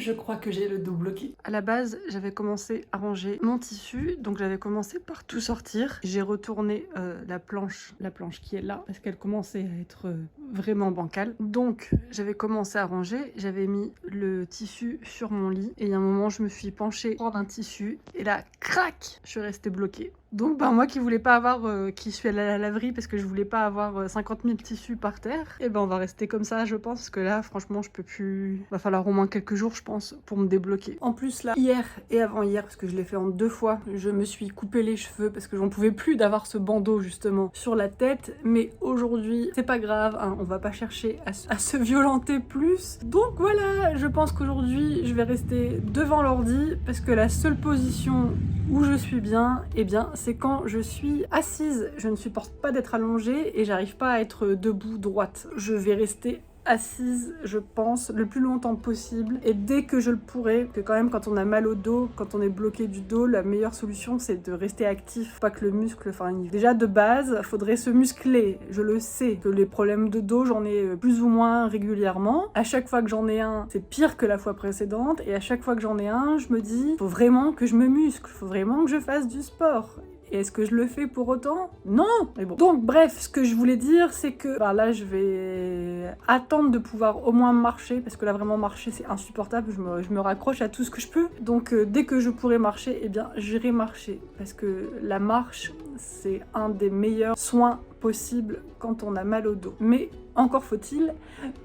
Je crois que j'ai le dos bloqué. À la base, j'avais commencé à ranger mon tissu, donc j'avais commencé par tout sortir. J'ai retourné la planche qui est là, parce qu'elle commençait à être vraiment bancale. Donc j'avais commencé à ranger, j'avais mis le tissu sur mon lit, et il y a un moment, je me suis penchée pour un tissu, et là, crac, je suis restée bloquée. Donc moi qui voulais pas avoir, qui suis allée à la laverie parce que je voulais pas avoir 50 000 tissus par terre, et on va rester comme ça je pense, parce que là franchement je peux plus, va falloir au moins quelques jours je pense pour me débloquer. En plus là, hier et avant-hier, parce que je l'ai fait en 2 fois, je me suis coupé les cheveux parce que j'en pouvais plus d'avoir ce bandeau justement sur la tête, mais aujourd'hui c'est pas grave, hein, on va pas chercher à se violenter plus. Donc voilà, je pense qu'aujourd'hui je vais rester devant l'ordi parce que la seule position où je suis bien, eh bien c'est quand je suis assise. Je ne supporte pas d'être allongée et j'arrive pas à être debout droite. Je vais rester assise, je pense, le plus longtemps possible, et dès que je le pourrai, que quand même quand on a mal au dos, quand on est bloqué du dos, la meilleure solution c'est de rester actif, pas que le muscle, enfin déjà de base, faudrait se muscler, je le sais, que les problèmes de dos j'en ai plus ou moins régulièrement, à chaque fois que j'en ai un, c'est pire que la fois précédente, et à chaque fois que j'en ai un, je me dis, faut vraiment que je me muscle, faut vraiment que je fasse du sport. Et est-ce que je le fais pour autant? Non! Mais bon. Donc bref, ce que je voulais dire, c'est que là, je vais attendre de pouvoir au moins marcher, parce que là, vraiment, marcher, c'est insupportable. Je me raccroche à tout ce que je peux. Donc dès que je pourrai marcher, eh bien, j'irai marcher. Parce que la marche, c'est un des meilleurs soins possibles quand on a mal au dos. Mais encore faut-il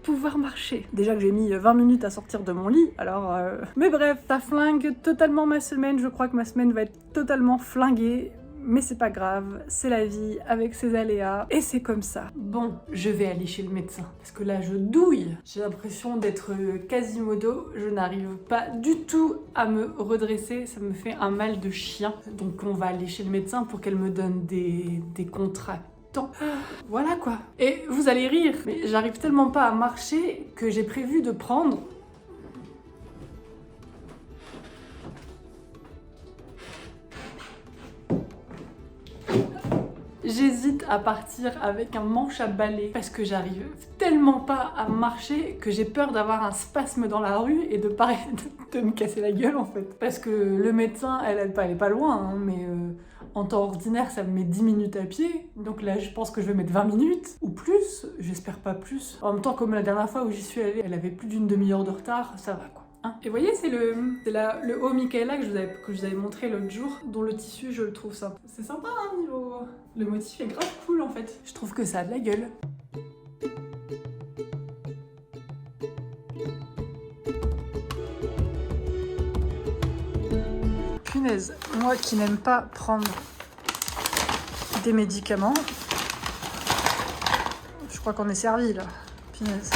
pouvoir marcher. Déjà que j'ai mis 20 minutes à sortir de mon lit, alors... Mais bref, ça flingue totalement ma semaine. Je crois que ma semaine va être totalement flinguée. Mais c'est pas grave, c'est la vie avec ses aléas, et c'est comme ça. Bon, je vais aller chez le médecin, parce que là je douille. J'ai l'impression d'être Quasimodo, je n'arrive pas du tout à me redresser, ça me fait un mal de chien. Donc on va aller chez le médecin pour qu'elle me donne des contractants. Voilà quoi. Et vous allez rire, mais j'arrive tellement pas à marcher que j'ai prévu de prendre... J'hésite à partir avec un manche à balai parce que j'arrive tellement pas à marcher que j'ai peur d'avoir un spasme dans la rue et de me casser la gueule en fait. Parce que le médecin, elle est pas loin, hein, mais en temps ordinaire ça me met 10 minutes à pied. Donc là je pense que je vais mettre 20 minutes ou plus, j'espère pas plus. En même temps comme la dernière fois où j'y suis allée, elle avait plus d'une demi-heure de retard, ça va quoi. Et vous voyez, c'est le haut Michaela que je vous avais montré l'autre jour, dont le tissu, je le trouve sympa. C'est sympa, hein, niveau... Le motif est grave cool, en fait. Je trouve que ça a de la gueule. Punaise, moi qui n'aime pas prendre des médicaments, je crois qu'on est servi, là. Punaise.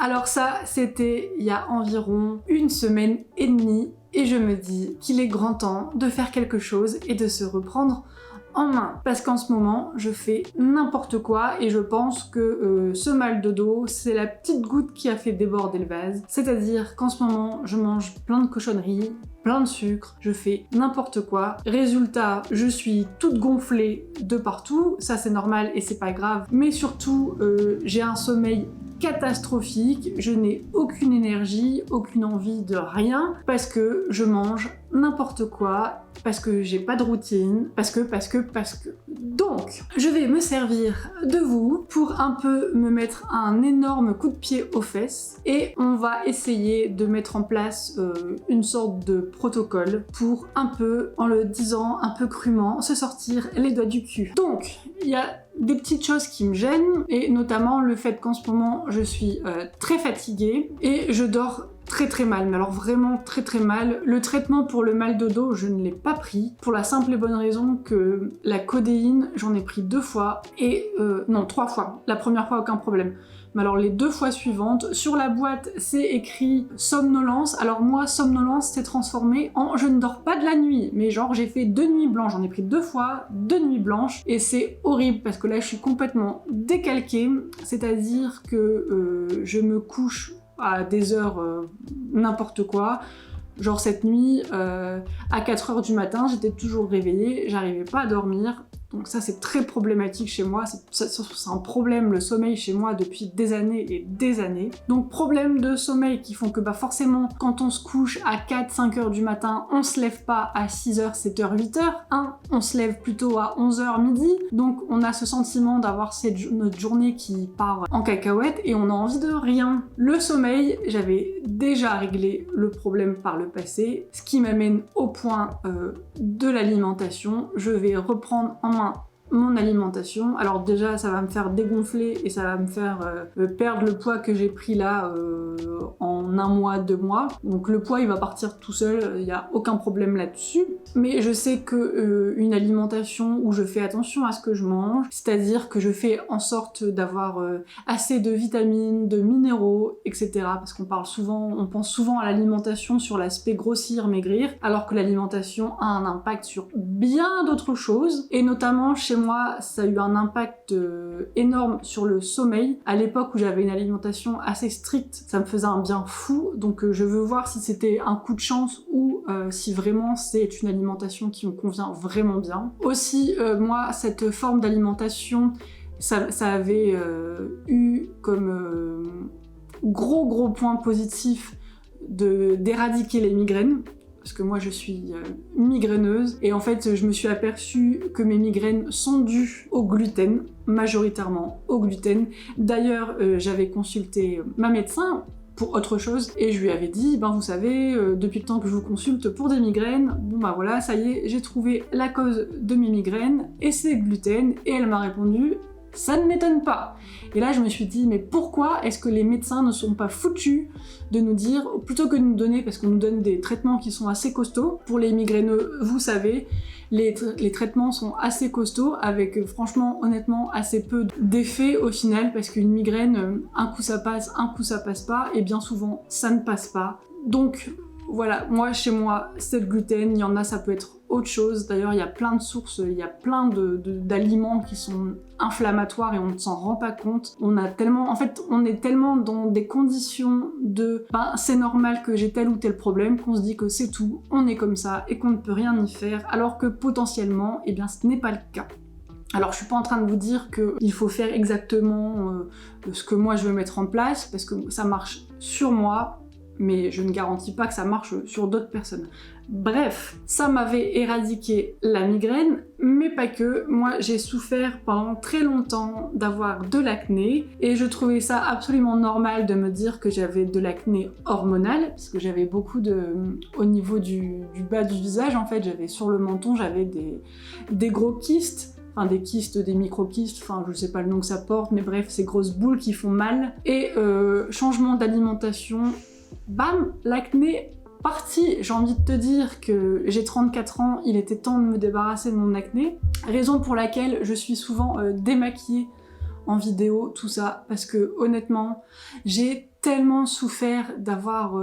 Alors ça, c'était il y a environ 1 semaine et demie, et je me dis qu'il est grand temps de faire quelque chose et de se reprendre en main. Parce qu'en ce moment, je fais n'importe quoi, et je pense que ce mal de dos, c'est la petite goutte qui a fait déborder le vase. C'est-à-dire qu'en ce moment, je mange plein de cochonneries, plein de sucre, je fais n'importe quoi. Résultat, je suis toute gonflée de partout, ça c'est normal et c'est pas grave, mais surtout, j'ai un sommeil catastrophique, je n'ai aucune énergie, aucune envie de rien, parce que je mange n'importe quoi, parce que j'ai pas de routine, parce que... Donc, je vais me servir de vous pour un peu me mettre un énorme coup de pied aux fesses, et on va essayer de mettre en place une sorte de protocole pour un peu, en le disant un peu crûment, se sortir les doigts du cul. Donc, il y a des petites choses qui me gênent, et notamment le fait qu'en ce moment je suis très fatiguée et je dors très mal, mais alors vraiment très mal. Le traitement pour le mal de dos, je ne l'ai pas pris, pour la simple et bonne raison que la codéine, j'en ai pris 2 fois, et non 3 fois. La première fois aucun problème. Mais alors les 2 fois suivantes, sur la boîte c'est écrit somnolence. Alors moi somnolence c'est transformé en je ne dors pas de la nuit, mais genre j'ai fait 2 nuits blanches, j'en ai pris 2 fois 2 nuits blanches, et c'est horrible parce que là je suis complètement décalquée, c'est-à-dire que je me couche à des heures n'importe quoi. Genre cette nuit, à 4h du matin, j'étais toujours réveillée, j'arrivais pas à dormir, Donc ça c'est très problématique chez moi, c'est un problème le sommeil chez moi depuis des années et des années. Donc problème de sommeil qui font que forcément quand on se couche à 4-5 heures du matin, on se lève pas à 6h, 7h, 8h. On se lève plutôt à 11h midi, donc on a ce sentiment d'avoir notre journée qui part en cacahuète et on a envie de rien. Le sommeil, j'avais déjà réglé le problème par le passé, ce qui m'amène au point de l'alimentation. Je vais reprendre en main mon alimentation. Alors déjà ça va me faire dégonfler et ça va me faire perdre le poids que j'ai pris là en 1 mois, 2 mois. Donc le poids il va partir tout seul, il n'y a aucun problème là-dessus. Mais je sais que une alimentation où je fais attention à ce que je mange, c'est-à-dire que je fais en sorte d'avoir assez de vitamines, de minéraux, etc. Parce on pense souvent à l'alimentation sur l'aspect grossir, maigrir, alors que l'alimentation a un impact sur bien d'autres choses, et notamment chez moi, ça a eu un impact énorme sur le sommeil. À l'époque où j'avais une alimentation assez stricte, ça me faisait un bien fou, donc je veux voir si c'était un coup de chance ou si vraiment c'est une alimentation qui me convient vraiment bien. Aussi, moi, cette forme d'alimentation, ça avait eu comme gros point positif d'éradiquer les migraines. Parce que moi je suis migraineuse et en fait je me suis aperçue que mes migraines sont dues au gluten, majoritairement au gluten. D'ailleurs j'avais consulté ma médecin pour autre chose et je lui avais dit vous savez depuis le temps que je vous consulte pour des migraines, voilà ça y est j'ai trouvé la cause de mes migraines et c'est le gluten, et elle m'a répondu ça ne m'étonne pas. Et là je me suis dit mais pourquoi est-ce que les médecins ne sont pas foutus de nous dire, plutôt que de nous donner, parce qu'on nous donne des traitements qui sont assez costauds, pour les migraineux vous savez, les traitements sont assez costauds avec franchement honnêtement assez peu d'effets au final, parce qu'une migraine un coup ça passe, un coup ça passe pas, et bien souvent ça ne passe pas. Donc voilà, moi chez moi c'est le gluten, il y en a ça peut être autre chose. D'ailleurs il y a plein de sources, il y a plein d'aliments qui sont inflammatoires et on ne s'en rend pas compte. On est tellement dans des conditions de c'est normal que j'ai tel ou tel problème qu'on se dit que c'est tout, on est comme ça et qu'on ne peut rien y faire, alors que potentiellement ce n'est pas le cas. Alors je suis pas en train de vous dire qu'il faut faire exactement ce que moi je veux mettre en place, parce que ça marche sur moi, mais je ne garantis pas que ça marche sur d'autres personnes. Bref, ça m'avait éradiqué la migraine, mais pas que. Moi, j'ai souffert pendant très longtemps d'avoir de l'acné, et je trouvais ça absolument normal de me dire que j'avais de l'acné hormonal, parce que j'avais beaucoup au niveau du bas du visage, en fait, j'avais sur le menton, j'avais des gros kystes, des kystes, des micro-kystes, je sais pas le nom que ça porte, mais bref, ces grosses boules qui font mal. Et changement d'alimentation, bam, l'acné parti. J'ai envie de te dire que j'ai 34 ans, il était temps de me débarrasser de mon acné. Raison pour laquelle je suis souvent démaquillée en vidéo, tout ça, parce que honnêtement, j'ai tellement souffert d'avoir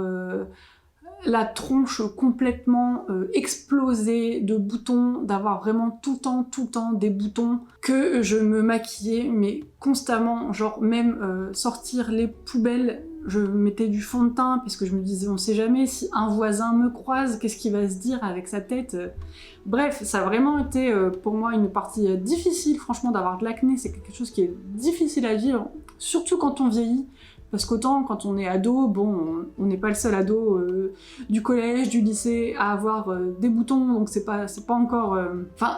la tronche complètement explosée de boutons, d'avoir vraiment tout le temps des boutons, que je me maquillais mais constamment, genre même sortir les poubelles, je mettais du fond de teint parce que je me disais on sait jamais si un voisin me croise, qu'est-ce qu'il va se dire avec sa tête. Bref, ça a vraiment été pour moi une partie difficile, franchement, d'avoir de l'acné, c'est quelque chose qui est difficile à vivre, surtout quand on vieillit. Parce qu'autant quand on est ado, on n'est pas le seul ado du collège, du lycée à avoir des boutons, donc c'est pas encore...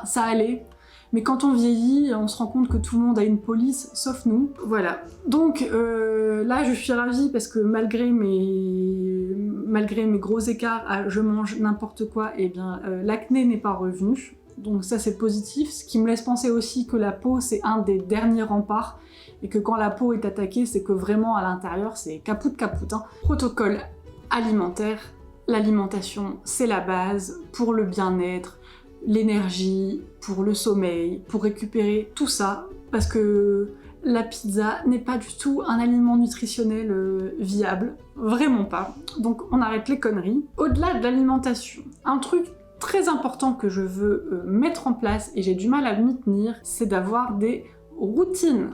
ça allait. Mais quand on vieillit, on se rend compte que tout le monde a une police, sauf nous. Voilà. Donc là, je suis ravie parce que malgré mes gros écarts, je mange n'importe quoi, et l'acné n'est pas revenu. Donc ça c'est positif, ce qui me laisse penser aussi que la peau c'est un des derniers remparts, et que quand la peau est attaquée, c'est que vraiment à l'intérieur c'est capoute. Protocole alimentaire, l'alimentation c'est la base pour le bien-être, l'énergie, pour le sommeil, pour récupérer tout ça, parce que la pizza n'est pas du tout un aliment nutritionnel viable, vraiment pas. Donc on arrête les conneries. Au-delà de l'alimentation, un truc très important que je veux mettre en place, et j'ai du mal à m'y tenir, c'est d'avoir des routines,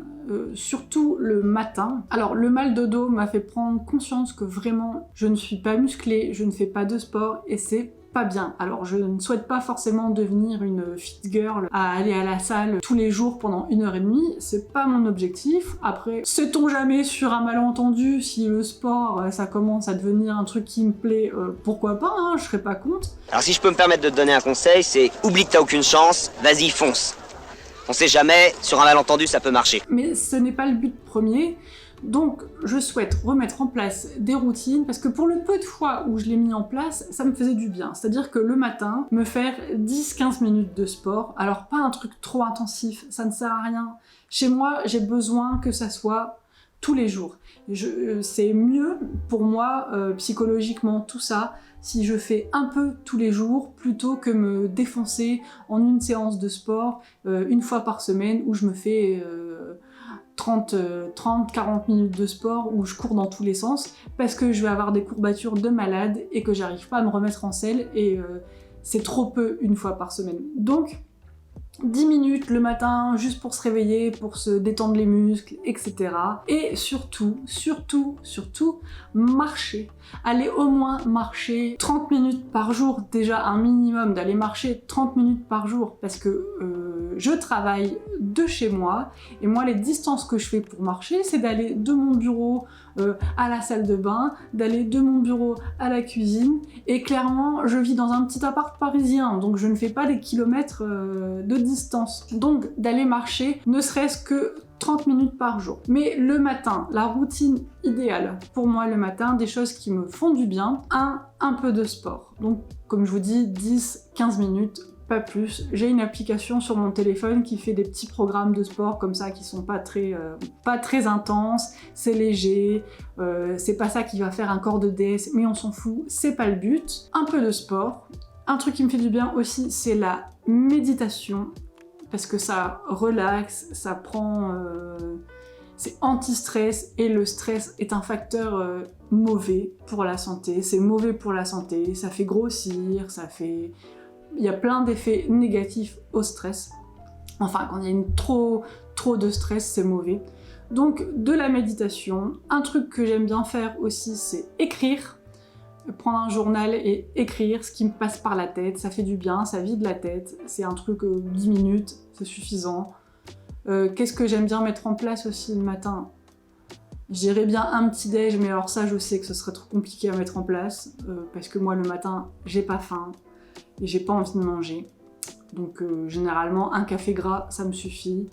surtout le matin. Alors le mal de dos m'a fait prendre conscience que vraiment je ne suis pas musclée, je ne fais pas de sport, et c'est pas bien. Alors je ne souhaite pas forcément devenir une fit girl à aller à la salle tous les jours pendant 1h30, c'est pas mon objectif. Après, sait-on jamais sur un malentendu, si le sport ça commence à devenir un truc qui me plaît, pourquoi pas, hein, je serais pas contre. Alors si je peux me permettre de te donner un conseil, c'est oublie que t'as aucune chance, vas-y fonce. On sait jamais, sur un malentendu ça peut marcher. Mais ce n'est pas le but premier. Donc je souhaite remettre en place des routines parce que pour le peu de fois où je l'ai mis en place, ça me faisait du bien. C'est-à-dire que le matin, me faire 10-15 minutes de sport, alors pas un truc trop intensif, ça ne sert à rien. Chez moi, j'ai besoin que ça soit tous les jours. C'est mieux pour moi, psychologiquement, tout ça, si je fais un peu tous les jours, plutôt que me défoncer en une séance de sport, une fois par semaine, où je me fais 30-40 minutes de sport où je cours dans tous les sens parce que je vais avoir des courbatures de malade et que j'arrive pas à me remettre en selle et c'est trop peu une fois par semaine. Donc 10 minutes le matin juste pour se réveiller, pour se détendre les muscles, etc. Et surtout, marcher. Allez au moins marcher 30 minutes par jour, déjà un minimum d'aller marcher 30 minutes par jour parce que je travaille de chez moi et moi les distances que je fais pour marcher c'est d'aller de mon bureau à la salle de bain, d'aller de mon bureau à la cuisine et clairement je vis dans un petit appart parisien donc je ne fais pas des kilomètres de distance. Donc d'aller marcher ne serait-ce que 30 minutes par jour. Mais le matin, la routine idéale pour moi le matin, des choses qui me font du bien, un peu de sport. Donc comme je vous dis, 10-15 minutes, pas plus. J'ai une application sur mon téléphone qui fait des petits programmes de sport comme ça qui sont pas très intenses, c'est léger, c'est pas ça qui va faire un corps de déesse, mais on s'en fout, c'est pas le but. Un peu de sport. Un truc qui me fait du bien aussi, c'est la méditation. Parce que ça relaxe, ça prend... c'est anti-stress et le stress est un facteur mauvais pour la santé. C'est mauvais pour la santé, ça fait grossir, ça fait... Il y a plein d'effets négatifs au stress. Enfin, quand il y a trop de stress, c'est mauvais. Donc, de la méditation. Un truc que j'aime bien faire aussi, c'est écrire. Prendre un journal et écrire ce qui me passe par la tête, ça fait du bien, ça vide la tête, c'est un truc 10 minutes, c'est suffisant. Qu'est-ce que j'aime bien mettre en place aussi le matin? Je dirais bien un petit déj, mais alors ça je sais que ce serait trop compliqué à mettre en place, parce que moi le matin j'ai pas faim et j'ai pas envie de manger. Donc généralement un café gras ça me suffit.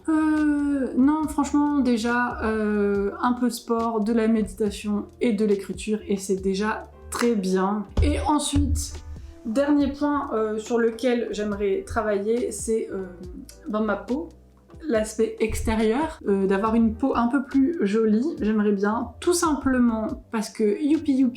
Non franchement déjà un peu de sport, de la méditation et de l'écriture et c'est déjà très bien. Et ensuite, dernier point sur lequel j'aimerais travailler, c'est dans ma peau, l'aspect extérieur, d'avoir une peau un peu plus jolie, j'aimerais bien, tout simplement parce que youpi,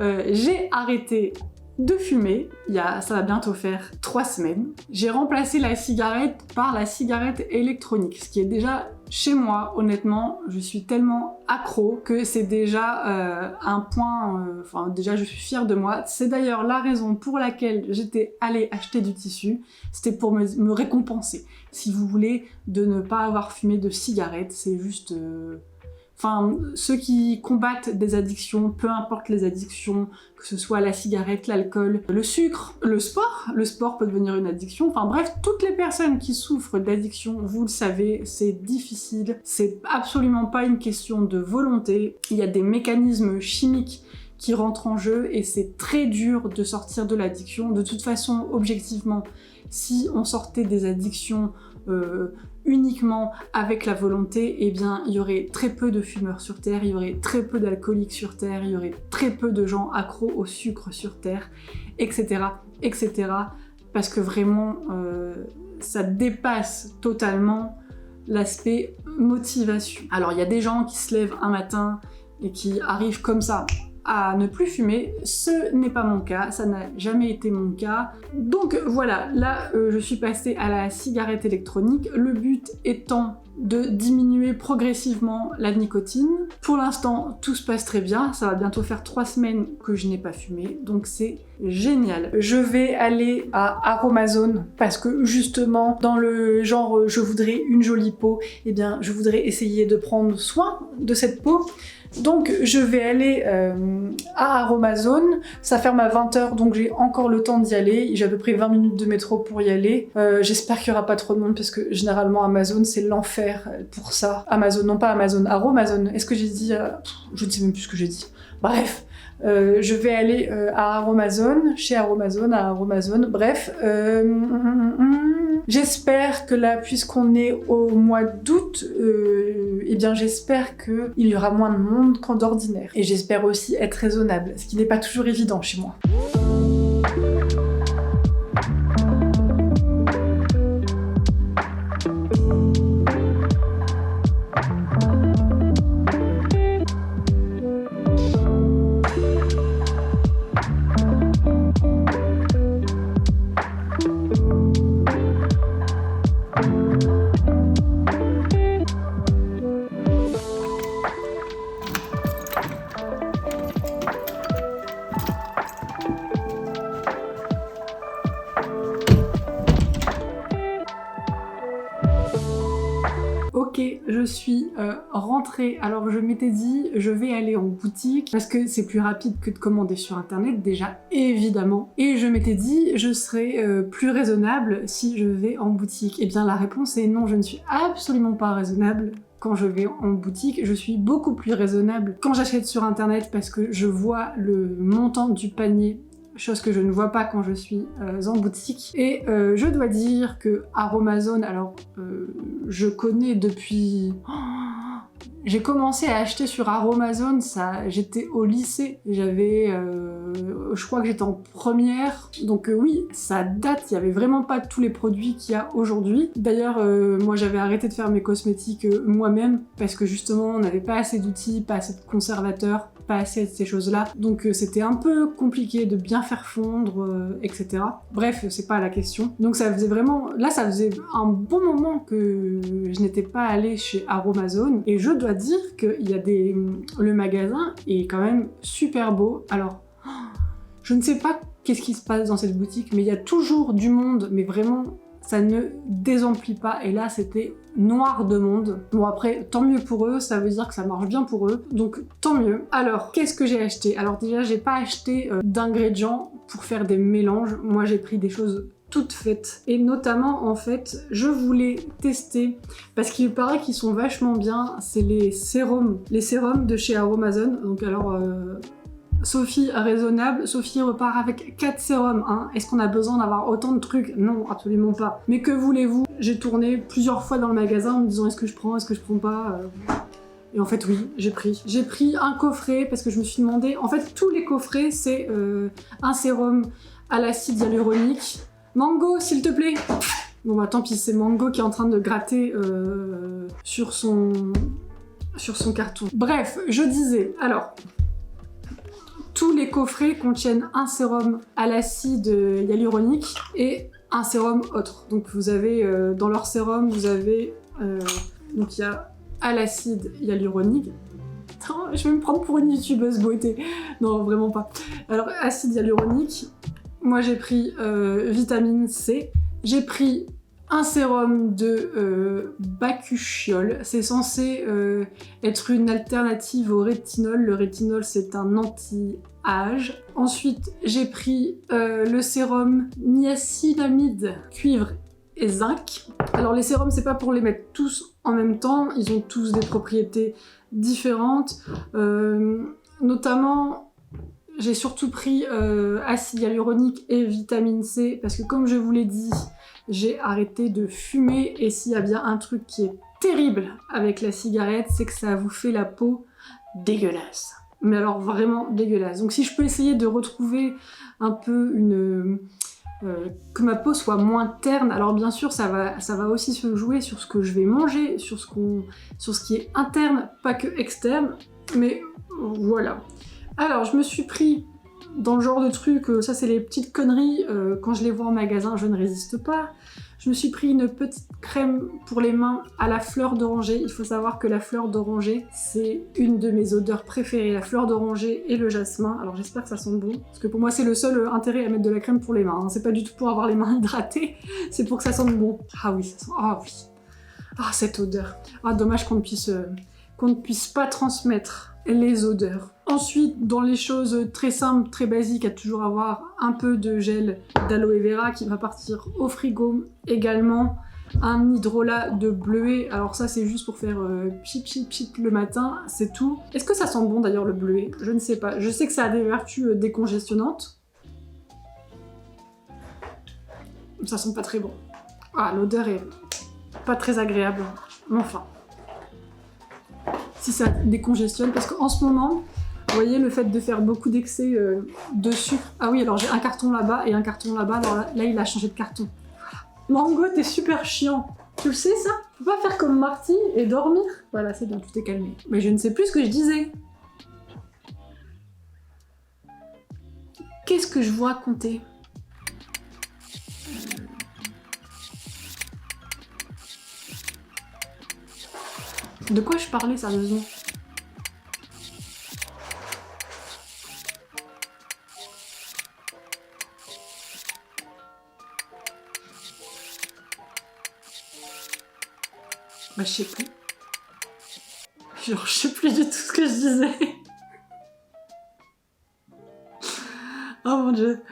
j'ai arrêté de fumer, ça va bientôt faire 3 semaines. J'ai remplacé la cigarette par la cigarette électronique, ce qui est déjà chez moi, honnêtement, je suis tellement accro que c'est déjà un point, déjà je suis fière de moi. C'est d'ailleurs la raison pour laquelle j'étais allée acheter du tissu, c'était pour me récompenser. Si vous voulez, de ne pas avoir fumé de cigarette, c'est juste... ceux qui combattent des addictions, peu importe les addictions, que ce soit la cigarette, l'alcool, le sucre, le sport peut devenir une addiction, enfin bref, toutes les personnes qui souffrent d'addiction, vous le savez, c'est difficile, c'est absolument pas une question de volonté, il y a des mécanismes chimiques qui rentrent en jeu et c'est très dur de sortir de l'addiction. De toute façon, objectivement, si on sortait des addictions uniquement avec la volonté, eh bien il y aurait très peu de fumeurs sur Terre, il y aurait très peu d'alcooliques sur Terre, il y aurait très peu de gens accros au sucre sur Terre, etc. Parce que vraiment, ça dépasse totalement l'aspect motivation. Alors il y a des gens qui se lèvent un matin et qui arrivent comme ça à ne plus fumer, ce n'est pas mon cas, ça n'a jamais été mon cas. Donc voilà, là je suis passée à la cigarette électronique, le but étant de diminuer progressivement la nicotine. Pour l'instant, tout se passe très bien, ça va bientôt faire 3 semaines que je n'ai pas fumé, donc c'est génial. Je vais aller à Aromazone parce que justement, dans le genre je voudrais une jolie peau, eh bien je voudrais essayer de prendre soin de cette peau. Donc je vais aller à Aromazone, ça ferme à 20h donc j'ai encore le temps d'y aller, j'ai à peu près 20 minutes de métro pour y aller. J'espère qu'il n'y aura pas trop de monde parce que généralement Amazon c'est l'enfer pour ça. Amazon, non pas Amazon, Aromazone, est-ce que j'ai dit... je ne sais même plus ce que j'ai dit. Bref, je vais aller à Aromazone, chez Aromazone, à Aromazone, bref. J'espère que là, puisqu'on est au mois d'août, eh bien j'espère qu'il y aura moins de monde qu'en d'ordinaire. Et j'espère aussi être raisonnable, ce qui n'est pas toujours évident chez moi. Ok, je suis rentrée. Alors je m'étais dit, je vais aller en boutique parce que c'est plus rapide que de commander sur internet, déjà évidemment. Et je m'étais dit, je serai plus raisonnable si je vais en boutique. Eh bien la réponse est non, je ne suis absolument pas raisonnable. Quand je vais en boutique, je suis beaucoup plus raisonnable quand j'achète sur internet parce que je vois le montant du panier, chose que je ne vois pas quand je suis en boutique. Et je dois dire que Aromazone, alors je connais depuis... J'ai commencé à acheter sur Aromazone, j'étais au lycée, je crois que j'étais en première, donc oui, ça date, il y avait vraiment pas tous les produits qu'il y a aujourd'hui. D'ailleurs, moi j'avais arrêté de faire mes cosmétiques moi-même, parce que justement on n'avait pas assez d'outils, pas assez de conservateurs, pas assez de ces choses-là, donc c'était un peu compliqué de bien faire fondre, etc. Bref, c'est pas la question. Donc ça faisait vraiment... Là, ça faisait un bon moment que je n'étais pas allée chez Aromazone, et je dois dire que le magasin est quand même super beau. Alors, je ne sais pas qu'est-ce qui se passe dans cette boutique, mais il y a toujours du monde, mais vraiment, ça ne désemplit pas. Et là, c'était noir de monde. Bon après, tant mieux pour eux, ça veut dire que ça marche bien pour eux, donc tant mieux. Alors, qu'est-ce que j'ai acheté? Alors déjà, j'ai pas acheté d'ingrédients pour faire des mélanges. Moi, j'ai pris des choses toutes faites. Et notamment, en fait, je voulais tester, parce qu'il paraît qu'ils sont vachement bien, c'est les sérums de chez Aromazone. Donc alors, Sophie raisonnable, Sophie repart avec 4 sérums, hein. Est-ce qu'on a besoin d'avoir autant de trucs? Non, absolument pas. Mais que voulez-vous? J'ai tourné plusieurs fois dans le magasin en me disant est-ce que je prends pas Et en fait oui, j'ai pris. J'ai pris un coffret parce que je me suis demandé... En fait, tous les coffrets, c'est un sérum à l'acide hyaluronique. Mango, s'il te plaît! Bon bah tant pis, c'est Mango qui est en train de gratter sur son carton. Bref, je disais, alors... Tous les coffrets contiennent un sérum à l'acide hyaluronique et un sérum autre. Donc vous avez, dans leur sérum, vous avez... donc il y a à l'acide hyaluronique. Attends, je vais me prendre pour une youtubeuse beauté. Non, vraiment pas. Alors, acide hyaluronique. Moi, j'ai pris vitamine C. J'ai pris un sérum de bakuchiol. C'est censé être une alternative au rétinol. Le rétinol, c'est un anti-âge. Ensuite, j'ai pris le sérum niacinamide, cuivre et zinc. Alors les sérums, c'est pas pour les mettre tous en même temps. Ils ont tous des propriétés différentes. Notamment, j'ai surtout pris acide hyaluronique et vitamine C parce que comme je vous l'ai dit, j'ai arrêté de fumer et s'il y a bien un truc qui est terrible avec la cigarette, c'est que ça vous fait la peau dégueulasse. Mais alors vraiment dégueulasse. Donc si je peux essayer de retrouver un peu que ma peau soit moins terne, alors bien sûr ça va aussi se jouer sur ce que je vais manger, sur ce qui est interne, pas que externe, mais voilà. Alors je me suis pris dans le genre de truc, ça c'est les petites conneries, quand je les vois en magasin je ne résiste pas. Je me suis pris une petite crème pour les mains à la fleur d'oranger. Il faut savoir que la fleur d'oranger, c'est une de mes odeurs préférées, la fleur d'oranger et le jasmin. Alors j'espère que ça sent bon, parce que pour moi c'est le seul intérêt à mettre de la crème pour les mains. Hein. C'est pas du tout pour avoir les mains hydratées, c'est pour que ça sente bon. Ah oui, ça sent... Ah oui. Ah cette odeur. Ah dommage qu'on qu'on ne puisse pas transmettre les odeurs. Ensuite, dans les choses très simples, très basiques, à toujours avoir un peu de gel d'aloe vera qui va partir au frigo. Également, un hydrolat de bleuet. Alors ça, c'est juste pour faire pchit pchit pchit le matin, c'est tout. Est-ce que ça sent bon d'ailleurs le bleuet? Je ne sais pas. Je sais que ça a des vertus décongestionnantes. Ça sent pas très bon. Ah, l'odeur est pas très agréable. Mais enfin, si ça décongestionne, parce qu'en ce moment, vous voyez, le fait de faire beaucoup d'excès de sucre. Ah oui, alors j'ai un carton là-bas et un carton là-bas. Alors là, il a changé de carton. Voilà. Mango, t'es super chiant. Tu le sais, ça? Faut pas faire comme Marty et dormir. Voilà, c'est bien, tu t'es calmé. Mais je ne sais plus ce que je disais. Qu'est-ce que je vous racontais? De quoi je parlais sérieusement? Bah, je sais plus. Genre, je sais plus du tout ce que je disais. Oh mon dieu.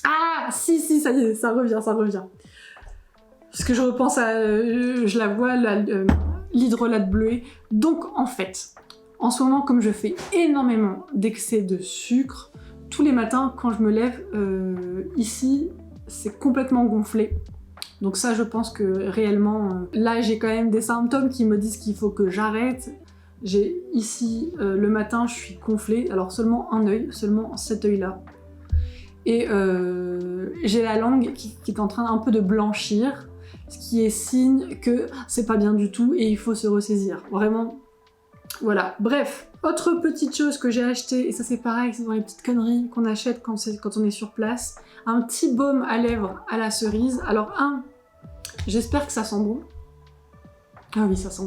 Ah, si, ça y est, ça revient. Parce que je repense à... je la vois, l'hydrolat de bleuet. Donc, en fait, en ce moment, comme je fais énormément d'excès de sucre, tous les matins, quand je me lève, ici, c'est complètement gonflé. Donc ça, je pense que réellement, là, j'ai quand même des symptômes qui me disent qu'il faut que j'arrête. J'ai ici, le matin, je suis gonflée. Alors seulement un œil, seulement cet œil-là. Et j'ai la langue qui est en train un peu de blanchir, ce qui est signe que c'est pas bien du tout et il faut se ressaisir. Vraiment, voilà. Bref, autre petite chose que j'ai acheté, et ça c'est pareil, c'est dans les petites conneries qu'on achète quand on est sur place, un petit baume à lèvres à la cerise. Alors j'espère que ça sent bon. Ah oui, ça sent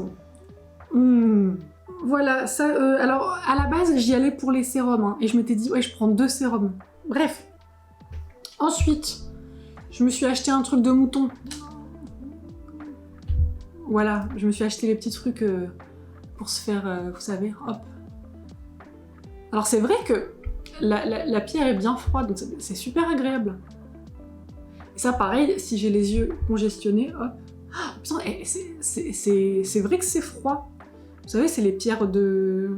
bon. Voilà, ça, alors à la base j'y allais pour les sérums, hein, et je m'étais dit, ouais, je prends 2 sérums. Bref. Ensuite, je me suis acheté un truc de mouton. Voilà, je me suis acheté les petits trucs pour se faire, vous savez, hop. Alors c'est vrai que la pierre est bien froide, donc c'est super agréable. Et ça pareil, si j'ai les yeux congestionnés, hop. Oh, putain, c'est vrai que c'est froid. Vous savez, c'est les pierres de...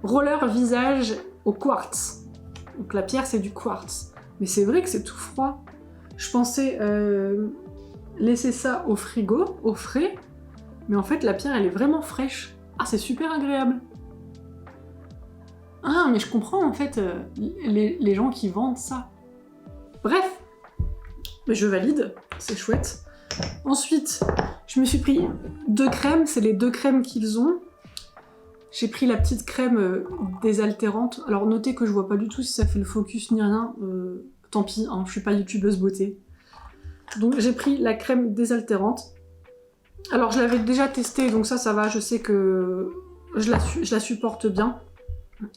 Roller visage au quartz. Donc la pierre, c'est du quartz. Mais c'est vrai que c'est tout froid. Je pensais laisser ça au frigo, au frais, mais en fait, la pierre, elle est vraiment fraîche. Ah, c'est super agréable. Ah, mais je comprends, en fait, les gens qui vendent ça. Bref, je valide, c'est chouette. Ensuite, je me suis pris 2 crèmes, c'est les 2 crèmes qu'ils ont. J'ai pris la petite crème désaltérante. Alors notez que je vois pas du tout si ça fait le focus ni rien. Tant pis, hein, je suis pas youtubeuse beauté. Donc j'ai pris la crème désaltérante. Alors je l'avais déjà testée, donc ça va, je sais que je la supporte bien.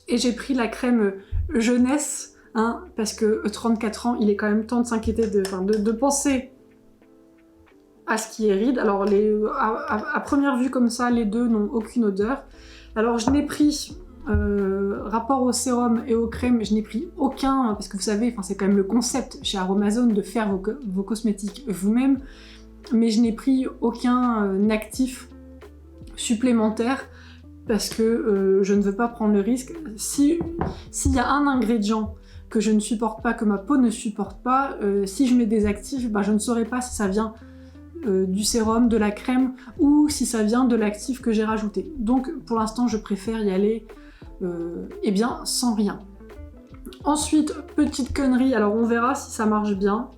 Et j'ai pris la crème jeunesse, hein, parce que 34 ans, il est quand même temps de s'inquiéter, de penser à ce qui est ride. Alors à première vue comme ça, les deux n'ont aucune odeur. Alors je n'ai pris, rapport au sérum et aux crèmes, je n'ai pris aucun, parce que vous savez, c'est quand même le concept chez Aromazone de faire vos cosmétiques vous-même, mais je n'ai pris aucun actif supplémentaire parce que je ne veux pas prendre le risque. S'il y a un ingrédient que je ne supporte pas, que ma peau ne supporte pas, si je mets des actifs, je ne saurais pas si ça vient du sérum, de la crème, ou si ça vient de l'actif que j'ai rajouté. Donc pour l'instant je préfère y aller sans rien. Ensuite, petite connerie, alors on verra si ça marche bien.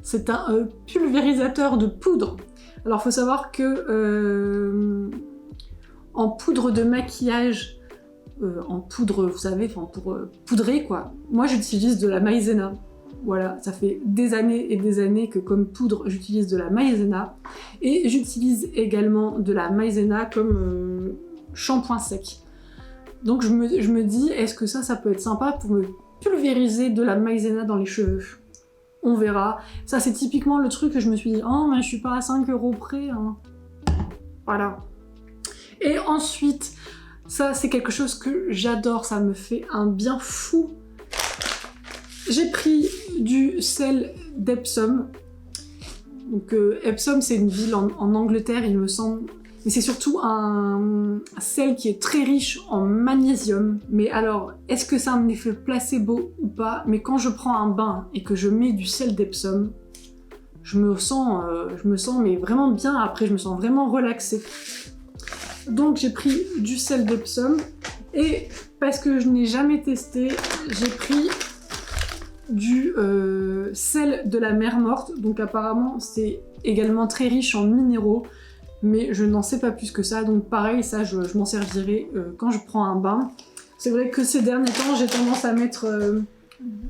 C'est un pulvérisateur de poudre. Alors faut savoir que en poudre de maquillage, en poudre, vous savez, pour poudrer quoi, moi j'utilise de la maïzena. Voilà, ça fait des années et des années que comme poudre, j'utilise de la maïzena. Et j'utilise également de la maïzena comme shampoing sec. Donc je me dis, est-ce que ça peut être sympa pour me pulvériser de la maïzena dans les cheveux? on verra. Ça, c'est typiquement le truc que je me suis dit, oh, mais je suis pas à 5 € près. Hein. Voilà. Et ensuite, ça, c'est quelque chose que j'adore, ça me fait un bien fou. J'ai pris du sel d'Epsom. Donc, Epsom, c'est une ville en Angleterre, il me semble. Mais c'est surtout un sel qui est très riche en magnésium. Mais alors, est-ce que c'est un effet placebo ou pas? Mais quand je prends un bain et que je mets du sel d'Epsom, je me sens mais vraiment bien. Après, je me sens vraiment relaxée. Donc, j'ai pris du sel d'Epsom. Et parce que je n'ai jamais testé, j'ai pris du sel de la mer Morte. Donc, apparemment, c'est également très riche en minéraux. Mais je n'en sais pas plus que ça, donc pareil, ça je m'en servirai quand je prends un bain. C'est vrai que ces derniers temps, j'ai tendance à mettre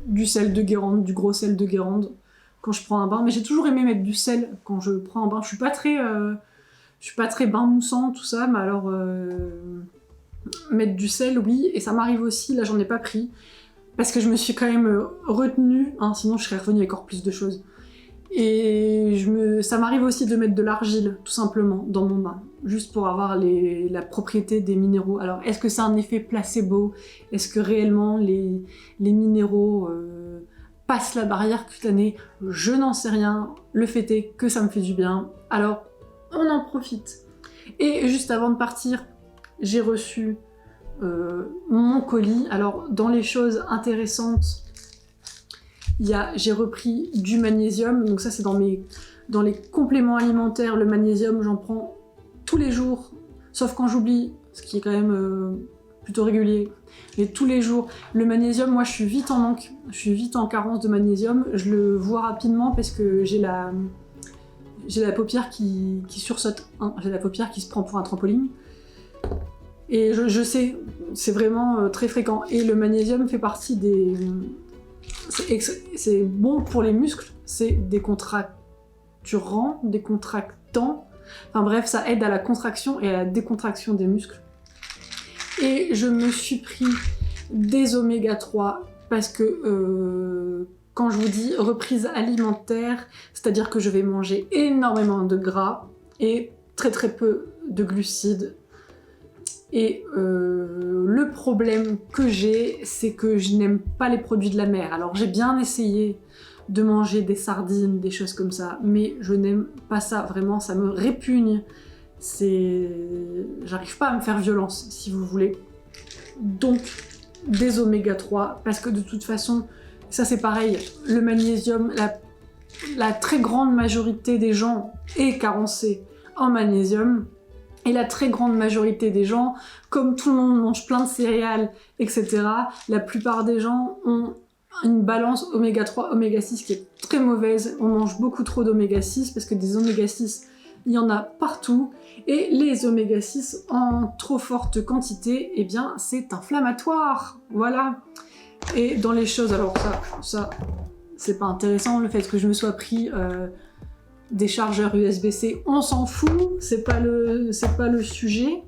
du sel de Guérande, du gros sel de Guérande, quand je prends un bain, mais j'ai toujours aimé mettre du sel quand je prends un bain. Je suis pas très bain moussant, tout ça, mais alors mettre du sel, oui, et ça m'arrive aussi, là j'en ai pas pris, parce que je me suis quand même retenue, hein, sinon je serais revenue avec encore plus de choses. Et ça m'arrive aussi de mettre de l'argile, tout simplement, dans mon bain, juste pour avoir la propriété des minéraux. Alors, est-ce que c'est un effet placebo? Est-ce que réellement les minéraux passent la barrière cutanée? Je n'en sais rien. Le fait est que ça me fait du bien. Alors, on en profite. Et juste avant de partir, j'ai reçu mon colis. Alors, dans les choses intéressantes, j'ai repris du magnésium, donc ça c'est dans les compléments alimentaires. Le magnésium, j'en prends tous les jours, sauf quand j'oublie, ce qui est quand même plutôt régulier, mais tous les jours. Le magnésium, moi je suis vite en manque, je suis vite en carence de magnésium, je le vois rapidement parce que j'ai la paupière qui sursaute, hein. J'ai la paupière qui se prend pour un trampoline. Et je sais, c'est vraiment très fréquent. Et le magnésium fait partie des... C'est bon pour les muscles, c'est décontracturant, décontractant. Enfin bref, ça aide à la contraction et à la décontraction des muscles. Et je me suis pris des oméga 3 parce que quand je vous dis reprise alimentaire, c'est-à-dire que je vais manger énormément de gras et très très peu de glucides. Et le problème que j'ai, c'est que je n'aime pas les produits de la mer. Alors j'ai bien essayé de manger des sardines, des choses comme ça, mais je n'aime pas ça, vraiment, ça me répugne. J'arrive pas à me faire violence, si vous voulez. Donc, des oméga 3, parce que de toute façon, ça c'est pareil, le magnésium, la très grande majorité des gens est carencée en magnésium. Et la très grande majorité des gens, comme tout le monde mange plein de céréales, etc., la plupart des gens ont une balance oméga 3, oméga 6 qui est très mauvaise. On mange beaucoup trop d'oméga 6 parce que des oméga 6, il y en a partout. Et les oméga 6 en trop forte quantité, eh bien, c'est inflammatoire. Voilà. Et dans les choses, alors ça c'est pas intéressant, le fait que je me sois pris... des chargeurs USB-C, on s'en fout, c'est pas le sujet.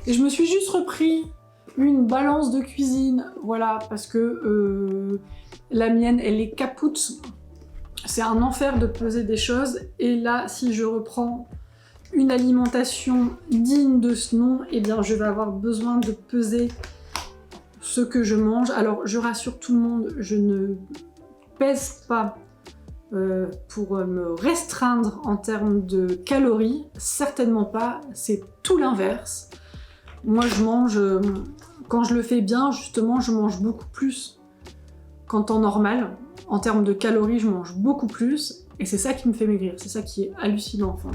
Et je me suis juste repris une balance de cuisine, voilà, parce que la mienne, elle est capoute. C'est un enfer de peser des choses. Et là, si je reprends une alimentation digne de ce nom, eh bien, je vais avoir besoin de peser ce que je mange. Alors, je rassure tout le monde, je ne pèse pas pour me restreindre en termes de calories, certainement pas, c'est tout l'inverse. Moi je mange, quand je le fais bien justement, je mange beaucoup plus qu'en temps normal. En termes de calories, je mange beaucoup plus, et c'est ça qui me fait maigrir, c'est ça qui est hallucinant. Enfin,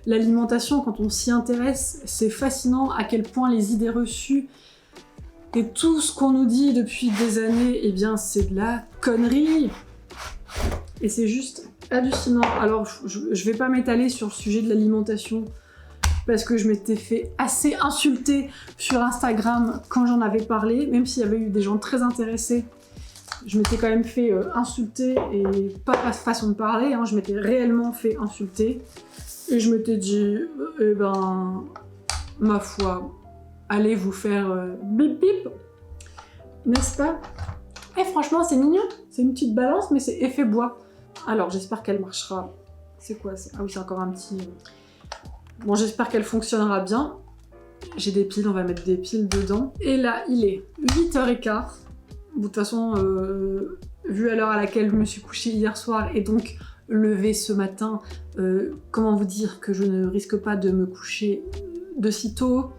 l'alimentation, quand on s'y intéresse, c'est fascinant à quel point les idées reçues et tout ce qu'on nous dit depuis des années, eh bien c'est de la connerie. Et c'est juste hallucinant. Alors, je vais pas m'étaler sur le sujet de l'alimentation parce que je m'étais fait assez insulter sur Instagram quand j'en avais parlé, même s'il y avait eu des gens très intéressés. Je m'étais quand même fait insulter, et pas façon de parler, hein, je m'étais réellement fait insulter. Et je m'étais dit, eh ben, ma foi, allez vous faire bip bip, n'est-ce pas? Et franchement, c'est mignon, c'est une petite balance, mais c'est effet bois. Alors j'espère qu'elle marchera. C'est quoi ça? Ah oui, c'est encore un petit... Bon, j'espère qu'elle fonctionnera bien. J'ai des piles, on va mettre des piles dedans. Et là, il est 8h15. De toute façon, vu à l'heure à laquelle je me suis couchée hier soir et donc levée ce matin, comment vous dire que je ne risque pas de me coucher de si tôt.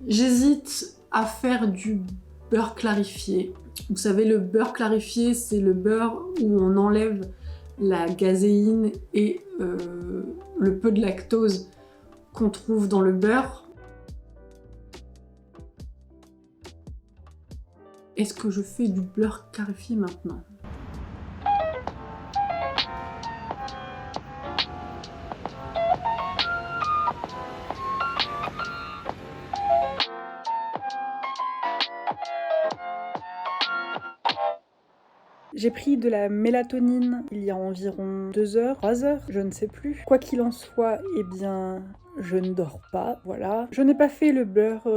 J'hésite à faire du beurre clarifié. Vous savez, le beurre clarifié, c'est le beurre où on enlève la gazéine et le peu de lactose qu'on trouve dans le beurre. Est-ce que je fais du beurre clarifié maintenant? J'ai pris de la mélatonine il y a environ 2 heures, 3 heures, je ne sais plus. Quoi qu'il en soit, eh bien, je ne dors pas, voilà. Je n'ai pas fait le beurre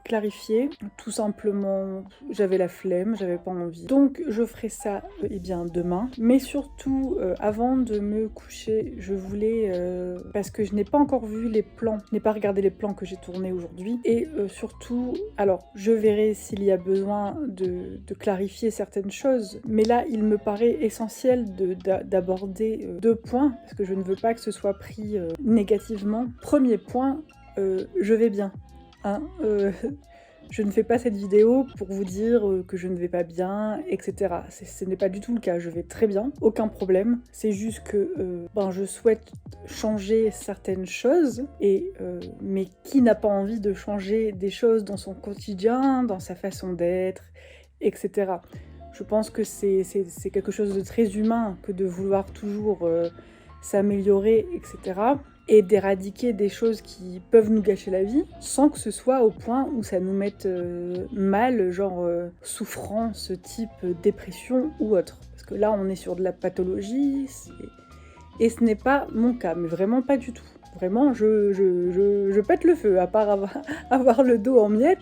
clarifié, tout simplement, j'avais la flemme, j'avais pas envie. Donc, je ferai ça, eh bien, demain. Mais surtout, avant de me coucher, je voulais, parce que je n'ai pas encore vu les plans, je n'ai pas regardé les plans que j'ai tournés aujourd'hui. Et surtout, alors, je verrai s'il y a besoin de clarifier certaines choses. Mais là, il me paraît essentiel d'aborder 2 points, parce que je ne veux pas que ce soit pris négativement. Premier point, je vais bien. Hein, je ne fais pas cette vidéo pour vous dire que je ne vais pas bien, etc. Ce n'est pas du tout le cas, je vais très bien, aucun problème. C'est juste que je souhaite changer certaines choses, mais qui n'a pas envie de changer des choses dans son quotidien, dans sa façon d'être, etc. Je pense que c'est quelque chose de très humain que de vouloir toujours s'améliorer, etc. Et d'éradiquer des choses qui peuvent nous gâcher la vie, sans que ce soit au point où ça nous mette mal, genre souffrance type dépression ou autre. Parce que là, on est sur de la pathologie, et ce n'est pas mon cas, mais vraiment pas du tout. Vraiment, je pète le feu, à part avoir le dos en miettes,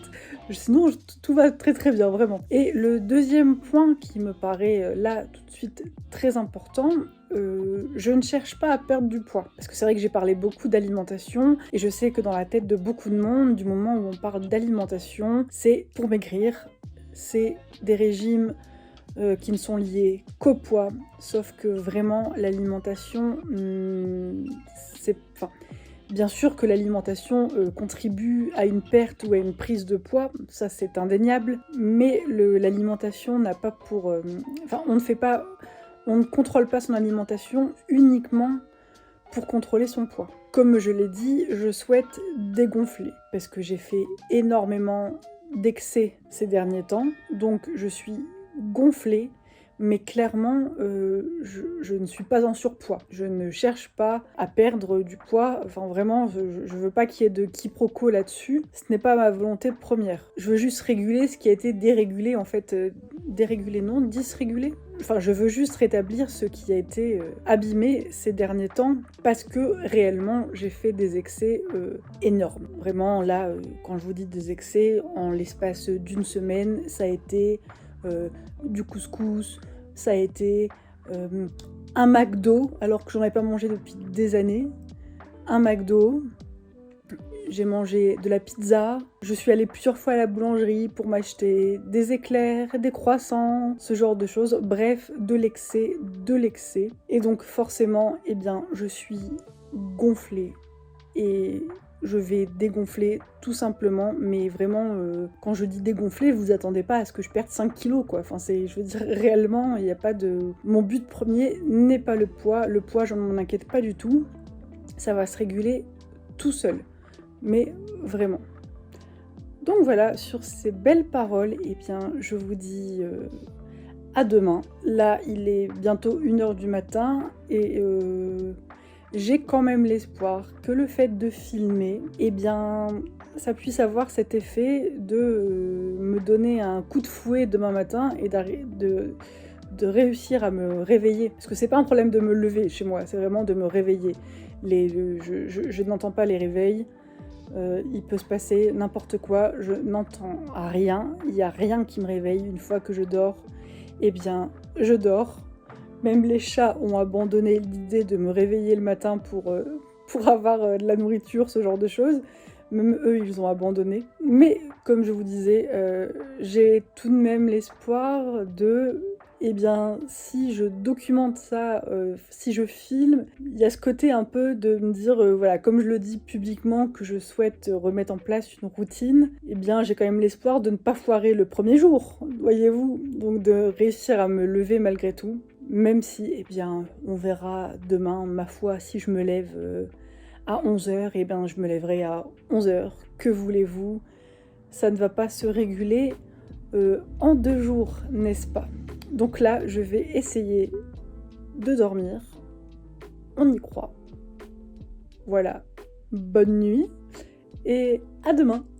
sinon tout va très très bien, vraiment. Et le deuxième point qui me paraît là tout de suite très important, je ne cherche pas à perdre du poids. Parce que c'est vrai que j'ai parlé beaucoup d'alimentation, et je sais que dans la tête de beaucoup de monde, du moment où on parle d'alimentation, c'est pour maigrir, c'est des régimes qui ne sont liés qu'au poids, sauf que vraiment l'alimentation, bien sûr que l'alimentation contribue à une perte ou à une prise de poids, ça c'est indéniable, mais l'alimentation n'a pas pour... on ne contrôle pas son alimentation uniquement pour contrôler son poids. Comme je l'ai dit, je souhaite dégonfler, parce que j'ai fait énormément d'excès ces derniers temps, donc je suis gonflée, mais clairement, je ne suis pas en surpoids. Je ne cherche pas à perdre du poids. Enfin, vraiment, je veux pas qu'il y ait de quiproquo là-dessus. Ce n'est pas ma volonté première. Je veux juste réguler ce qui a été dérégulé, en fait. Dérégulé, non, dysrégulé. Enfin, je veux juste rétablir ce qui a été abîmé ces derniers temps, parce que réellement, j'ai fait des excès énormes. Vraiment, là, quand je vous dis des excès, en l'espace d'une semaine, ça a été... du couscous, ça a été un McDo, alors que j'en avais pas mangé depuis des années, un McDo, j'ai mangé de la pizza, je suis allée plusieurs fois à la boulangerie pour m'acheter des éclairs, des croissants, ce genre de choses, bref, de l'excès, et donc forcément, eh bien, je suis gonflée, et je vais dégonfler tout simplement, mais vraiment, quand je dis dégonfler, vous attendez pas à ce que je perde 5 kilos, quoi. Enfin, je veux dire, réellement, il n'y a pas de... Mon but premier n'est pas le poids, je ne m'en inquiète pas du tout, ça va se réguler tout seul, mais vraiment. Donc voilà, sur ces belles paroles, eh bien, je vous dis à demain. Là, il est bientôt 1h du matin, et... j'ai quand même l'espoir que le fait de filmer, eh bien, ça puisse avoir cet effet de me donner un coup de fouet demain matin et de réussir à me réveiller. Parce que c'est pas un problème de me lever chez moi, c'est vraiment de me réveiller. Je n'entends pas les réveils, il peut se passer n'importe quoi, je n'entends rien, il n'y a rien qui me réveille. Une fois que je dors, eh bien, je dors. Même les chats ont abandonné l'idée de me réveiller le matin pour avoir de la nourriture, ce genre de choses. Même eux, ils ont abandonné. Mais comme je vous disais, j'ai tout de même l'espoir de... Eh bien, si je documente ça, si je filme, il y a ce côté un peu de me dire, voilà, comme je le dis publiquement, que je souhaite remettre en place une routine, eh bien, j'ai quand même l'espoir de ne pas foirer le premier jour, voyez-vous, donc de réussir à me lever malgré tout, même si, eh bien, on verra demain, ma foi, si je me lève à 11h, eh bien, je me lèverai à 11h, que voulez-vous, ça ne va pas se réguler en 2 jours, n'est-ce pas ? Donc là, je vais essayer de dormir. On y croit. Voilà. Bonne nuit et à demain.